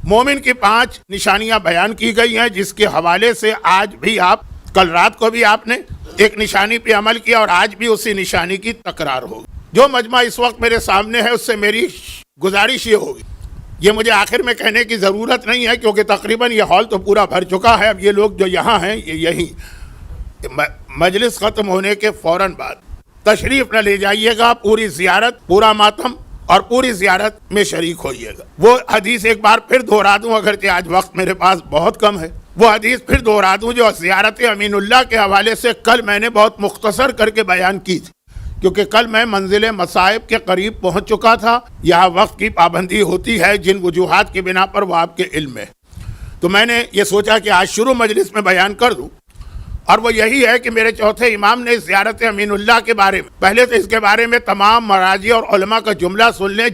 مومن کی 5 نشانیاں بیان کی گئی ہیں، جس کے حوالے سے آج بھی آپ، کل رات کو بھی آپ نے ایک نشانی پہ عمل کیا اور آج بھی اسی نشانی کی تکرار ہوگی۔ جو مجمع اس وقت میرے سامنے ہے اس سے میری گزارش یہ ہوگی، یہ مجھے آخر میں کہنے کی ضرورت نہیں ہے کیونکہ تقریباً یہ ہال تو پورا بھر چکا ہے۔ اب یہ لوگ جو یہاں ہیں یہ یہی مجلس ختم ہونے کے فوراً بعد تشریف نہ لے جائیے گا، پوری زیارت، پورا ماتم اور پوری زیارت میں شریک ہوئیے گا۔ وہ حدیث ایک بار پھر دہرا دوں، اگرچہ آج وقت میرے پاس بہت کم ہے، وہ حدیث پھر دہرا دوں جو زیارت امین اللہ کے حوالے سے کل میں نے بہت مختصر کر کے بیان کی تھی، کیونکہ کل میں منزل مصائب کے قریب پہنچ چکا تھا۔ یہاں وقت کی پابندی ہوتی ہے جن وجوہات کی بنا پر وہ آپ کے علم میں، تو میں نے یہ سوچا کہ آج شروع مجلس میں بیان کر دوں، اور وہ یہی ہے کہ میرے چوتھے امام نے زیارت امین اللہ کے بارے میں، پہلے تو اس کے بارے میں تمام مراجع اور علماء کا جملہ سن لیں،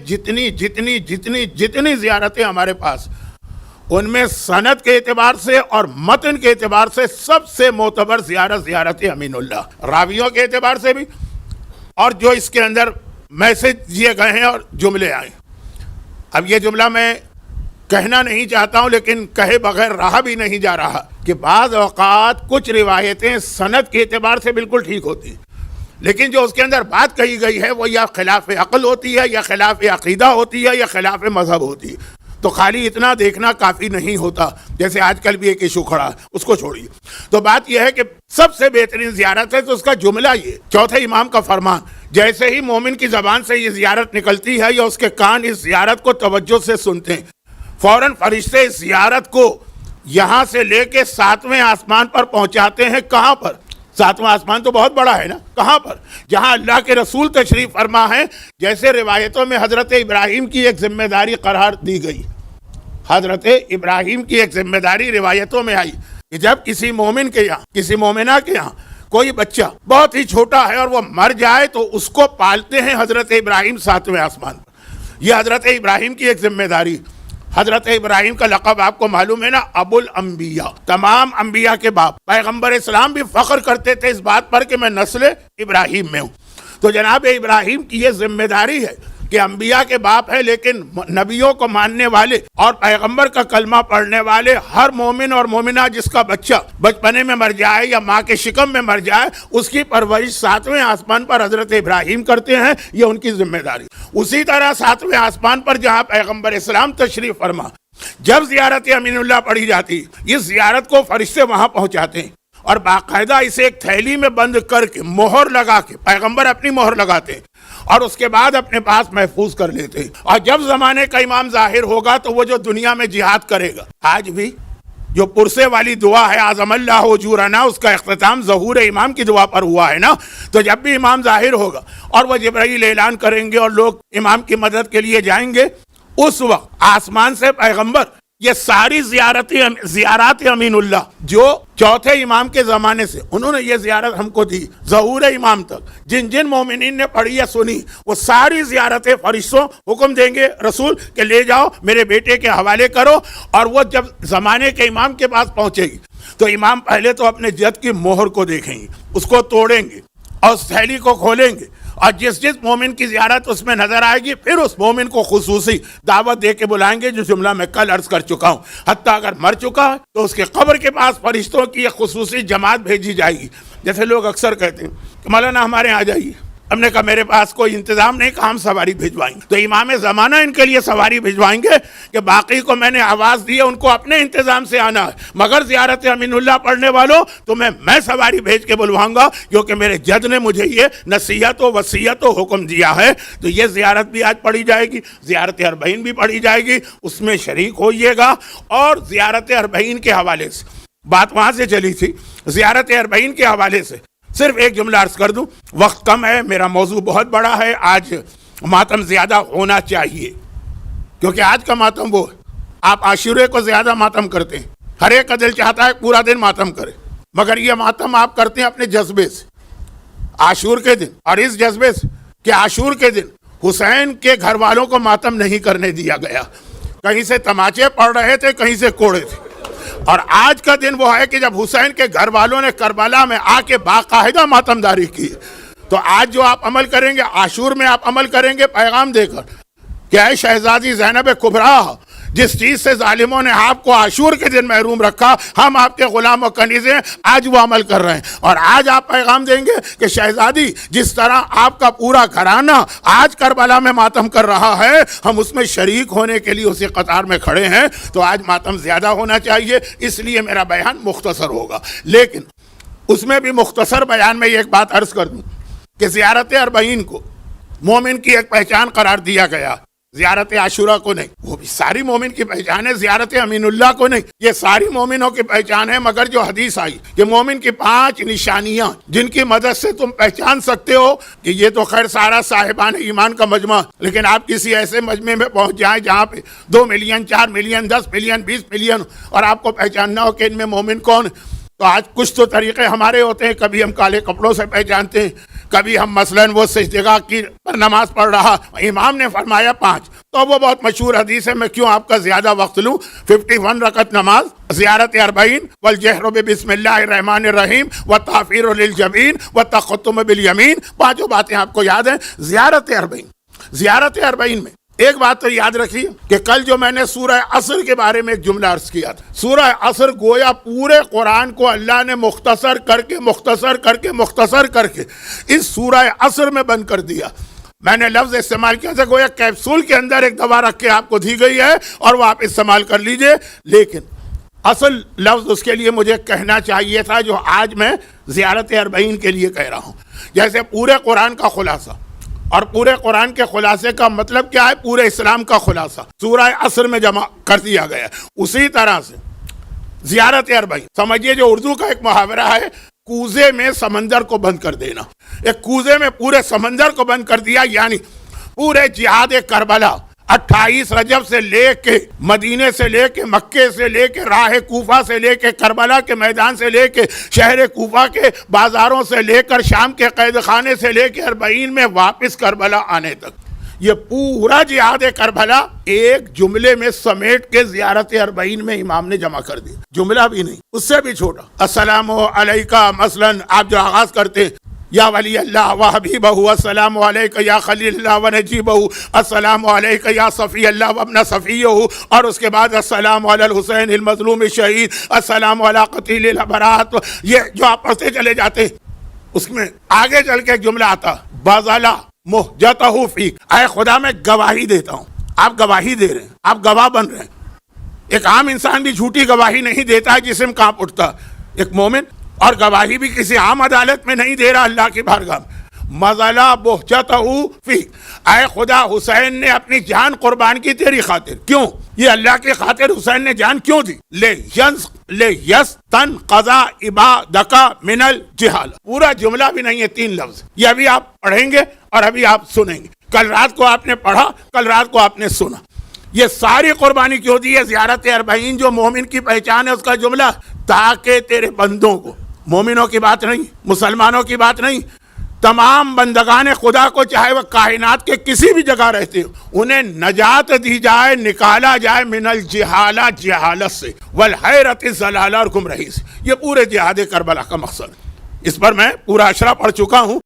جتنی زیارتیں ہمارے پاس، ان میں سند کے اعتبار سے اور متن کے اعتبار سے سب سے معتبر زیارت امین اللہ، راویوں کے اعتبار سے بھی، اور جو اس کے اندر میسج دیے گئے ہیں اور جملے آئے۔ اب یہ جملہ میں کہنا نہیں چاہتا ہوں لیکن کہے بغیر رہا بھی نہیں جا رہا کہ بعض اوقات کچھ روایتیں سند کے اعتبار سے بالکل ٹھیک ہوتی ہیں، لیکن جو اس کے اندر بات کہی گئی ہے وہ یا خلاف عقل ہوتی ہے، یا خلاف عقیدہ ہوتی ہے، یا خلاف مذہب ہوتی ہے۔ تو خالی اتنا دیکھنا کافی نہیں ہوتا، جیسے آج کل بھی ایک ایشو کھڑا ہے، اس کو چھوڑیے۔ تو بات یہ ہے کہ سب سے بہترین زیارت ہے تو اس کا جملہ یہ، چوتھے امام کا فرمان، جیسے ہی مومن کی زبان سے یہ زیارت نکلتی ہے یا اس کے کان اس زیارت کو توجہ سے سنتے ہیں، فوراً فرشتے اس زیارت کو یہاں سے لے کے 7ویں آسمان پر پہنچاتے ہیں۔ کہاں پر؟ 7واں آسمان تو بہت بڑا ہے نا، کہاں پر؟ جہاں اللہ کے رسول تشریف فرما ہے۔ جیسے روایتوں میں حضرت ابراہیم کی ایک ذمہ داری قرار دی گئی، حضرت ابراہیم کی ایک ذمہ داری روایتوں میں آئی کہ جب کسی مومن کے یہاں، کسی مومنہ کے یہاں کوئی بچہ بہت ہی چھوٹا ہے اور وہ مر جائے تو اس کو پالتے ہیں حضرت ابراہیم 7ویں آسمان پر۔ یہ حضرت ابراہیم کی ایک ذمہ داری۔ حضرت ابراہیم کا لقب آپ کو معلوم ہے نا، ابو الانبیاء، تمام انبیاء کے باپ۔ پیغمبر اسلام بھی فخر کرتے تھے اس بات پر کہ میں نسل ابراہیم میں ہوں۔ تو جناب ابراہیم کی یہ ذمہ داری ہے کہ انبیاء کے باپ ہے، لیکن نبیوں کو ماننے والے اور پیغمبر کا کلمہ پڑھنے والے ہر مومن اور مومنہ جس کا بچہ بچپنے میں مر جائے یا ماں کے شکم میں مر جائے، اس کی پرورش 7ویں آسمان پر حضرت ابراہیم کرتے ہیں، یہ ان کی ذمہ داری۔ اسی طرح 7ویں آسمان پر جہاں پیغمبر اسلام تشریف فرما، جب زیارت امین اللہ پڑھی جاتی، اس زیارت کو فرشتے وہاں پہنچاتے ہیں اور باقاعدہ اسے ایک تھیلی میں بند کر کے مہر لگا کے، پیغمبر اپنی مہر لگاتے ہیں اور اس کے بعد اپنے پاس محفوظ کر لیتے ہیں۔ اور جب زمانے کا امام ظاہر ہوگا تو وہ جو دنیا میں جہاد کرے گا، آج بھی جو پرسے والی دعا ہے اعظم اللہ اجورنا، اس کا اختتام ظہور امام کی دعا پر ہوا ہے نا۔ تو جب بھی امام ظاہر ہوگا اور وہ جبرائیل اعلان کریں گے اور لوگ امام کی مدد کے لیے جائیں گے، اس وقت آسمان سے پیغمبر یہ ساری زیارات امین اللہ جو چوتھے امام کے زمانے سے انہوں نے یہ زیارت ہم کو دی، ظہور امام تک جن جن مومنین نے پڑھی یا سنی، وہ ساری زیارتیں فرشتوں حکم دیں گے رسول کہ لے جاؤ میرے بیٹے کے حوالے کرو۔ اور وہ جب زمانے کے امام کے پاس پہنچے گی تو امام پہلے تو اپنے جد کی مہر کو دیکھیں گے، اس کو توڑیں گے اور اس تھیلی کو کھولیں گے، اور جس مومن کی زیارت اس میں نظر آئے گی پھر اس مومن کو خصوصی دعوت دے کے بلائیں گے، جو جملہ میں کل عرض کر چکا ہوں۔ حتیٰ اگر مر چکا ہے تو اس کے قبر کے پاس فرشتوں کی ایک خصوصی جماعت بھیجی جائے گی۔ جیسے لوگ اکثر کہتے ہیں کہ مولانا ہمارے یہاں آ جائیے، ہم نے کہا میرے پاس کوئی انتظام نہیں، کہاں ہم سواری بھجوائیں گے؟ تو امام زمانہ ان کے لیے سواری بھجوائیں گے کہ باقی کو میں نے آواز دی ہے ان کو اپنے انتظام سے آنا ہے، مگر زیارت امین اللہ پڑھنے والوں تو میں سواری بھیج کے بلواؤں گا، کیونکہ میرے جد نے مجھے یہ نصیحت و وصیت و حکم دیا ہے۔ تو یہ زیارت بھی آج پڑھی جائے گی، زیارت اربعین بھی پڑھی جائے گی، اس میں شریک ہوئیے گا۔ اور زیارت اربعین کے حوالے سے بات وہاں سے چلی تھی، زیارت اربعین کے حوالے سے صرف ایک جملہ عرض کر دوں، وقت کم ہے، میرا موضوع بہت بڑا ہے، آج ماتم زیادہ ہونا چاہیے کیونکہ آج کا ماتم وہ ہے۔ آپ عاشورے کو زیادہ ماتم کرتے ہیں، ہر ایک کا دل چاہتا ہے پورا دن ماتم کرے، مگر یہ ماتم آپ کرتے ہیں اپنے جذبے سے عاشور کے دن، اور اس جذبے سے کہ عاشور کے دن حسین کے گھر والوں کو ماتم نہیں کرنے دیا گیا، کہیں سے تماچے پڑ رہے تھے، کہیں سے کوڑے تھے۔ اور آج کا دن وہ ہے کہ جب حسین کے گھر والوں نے کربلا میں آ کے باقاعدہ ماتمداری کی، تو آج جو آپ عمل کریں گے، عاشور میں آپ عمل کریں گے پیغام دے کر کہ اے شہزادی زینب کبریٰ، جس چیز سے ظالموں نے آپ کو عاشور کے دن محروم رکھا، ہم آپ کے غلام و کنیز ہیں، آج وہ عمل کر رہے ہیں۔ اور آج آپ پیغام دیں گے کہ شہزادی جس طرح آپ کا پورا گھرانہ آج کربلا میں ماتم کر رہا ہے، ہم اس میں شریک ہونے کے لیے اسی قطار میں کھڑے ہیں، تو آج ماتم زیادہ ہونا چاہیے، اس لیے میرا بیان مختصر ہوگا۔ لیکن اس میں بھی مختصر بیان میں ایک بات عرض کر دوں کہ زیارت اربعین کو مومن کی ایک پہچان قرار دیا گیا، زیارت عاشورہ کو نہیں۔ وہ بھی ساری مومن کی پہچان ہے، زیارت امین اللہ کو نہیں۔ یہ ساری مومنوں کی پہچان ہے، مگر جو حدیث آئی کہ مومن کی 5 نشانیاں جن کی مدد سے تم پہچان سکتے ہو کہ یہ تو خیر سارا صاحبان ایمان کا مجمع، لیکن آپ کسی ایسے مجمع میں پہنچ جائیں جہاں پہ 2 ملین 4 ملین 10 ملین 20 ملین اور آپ کو پہچاننا ہو کہ ان میں مومن کون، تو آج کچھ تو طریقے ہمارے ہوتے ہیں، کبھی ہم کالے کپڑوں سے پہچانتے ہیں، کبھی ہم مثلاً وہ سجدگاہ کی پر نماز پڑھ رہا، امام نے فرمایا 5، تو وہ بہت مشہور حدیث ہے، میں کیوں آپ کا زیادہ وقت لوں۔ 51 رکعت نماز، زیارت اربعین، والجہر بسم اللہ الرحمن الرحیم، والتعفیر للجبین، والتختم بالیمین، 5 باتیں آپ کو یاد ہیں۔ زیارت اربعین، زیارت اربعین میں ایک بات تو یاد رکھیے کہ کل جو میں نے سورہ عصر کے بارے میں ایک جملہ عرض کیا تھا، سورہ عصر گویا پورے قرآن کو اللہ نے مختصر کر کے اس سورہ عصر میں بند کر دیا۔ میں نے لفظ استعمال کیا تھا گویا کیپسول کے اندر ایک دوا رکھ کے آپ کو دی گئی ہے اور وہ آپ استعمال کر لیجئے، لیکن اصل لفظ اس کے لیے مجھے کہنا چاہیے تھا جو آج میں زیارت اربعین کے لیے کہہ رہا ہوں۔ جیسے پورے قرآن کا خلاصہ، اور پورے قرآن کے خلاصے کا مطلب کیا ہے؟ پورے اسلام کا خلاصہ سورہ عصر میں جمع کر دیا گیا۔ اسی طرح سے زیارت اربعین سمجھیے جو اردو کا ایک محاورہ ہے، کوزے میں سمندر کو بند کر دینا۔ ایک کوزے میں پورے سمندر کو بند کر دیا، یعنی پورے جہاد کربلا 28 رجب سے لے کے مدینے سے لے کے مکے سے لے کے راہ کوفہ سے لے کے کربلا کے میدان سے لے کے شہر کوفہ کے بازاروں سے لے کر شام کے قید خانے سے لے کے اربعین میں واپس کربلا آنے تک، یہ پورا جہاد کربلا ایک جملے میں سمیٹ کے زیارت اربعین میں امام نے جمع کر دیا۔ جملہ بھی نہیں، اس سے بھی چھوٹا، السلام علیکہ مثلاً آپ جو آغاز کرتے ہیں، یا ولی اللہ و حبیبہ السلام علیکہ یا خلیل اللہ و نجیبہ السلام علیکہ یا صفی اللہ و ابن صفیہ، اور اس کے بعد السلام علی الحسین المظلوم الشہید السلام علی قتیل الابرات، یہ جو آپ پڑھتے چلے جاتے ہیں، اس میں آگے چل کے ایک جملہ آتا، بذلا مہجتہ فیک، اے خدا میں گواہی دیتا ہوں، آپ گواہی دے رہے ہیں، آپ گواہ بن رہے ہیں۔ ایک عام انسان بھی جھوٹی گواہی نہیں دیتا ہے، جسم کانپ اٹھتا، ایک مومن اور گواہی بھی کسی عام عدالت میں نہیں دے رہا، اللہ کی بارگاہ میں۔ مذلا بہجتہ فیک، اے خدا حسین نے اپنی جان قربان کی تیری خاطر، کیوں؟ یہ اللہ کی خاطر حسین نے جان کیوں دی؟ لے یستن قضا عبادکا من الجہال، پورا جملہ بھی نہیں ہے، 3 لفظ، یہ ابھی آپ پڑھیں گے اور ابھی آپ سنیں گے۔ کل رات کو آپ نے پڑھا، کل رات کو آپ نے سنا، یہ ساری قربانی کیوں دی ہے؟ زیارت اربعین جو مومن کی پہچان ہے، اس کا جملہ، تاکہ تیرے بندوں کو، مومنوں کی بات نہیں، مسلمانوں کی بات نہیں، تمام بندگان خدا کو، چاہے وہ کائنات کے کسی بھی جگہ رہتے ہو، انہیں نجات دی جائے، نکالا جائے من الجہالہ، جہالت سے، والحیرت الضلالہ، اور گمراہی سے۔ یہ پورے جہاد کربلا کا مقصد ہے۔ اس پر میں پورا اشرا پڑھ چکا ہوں۔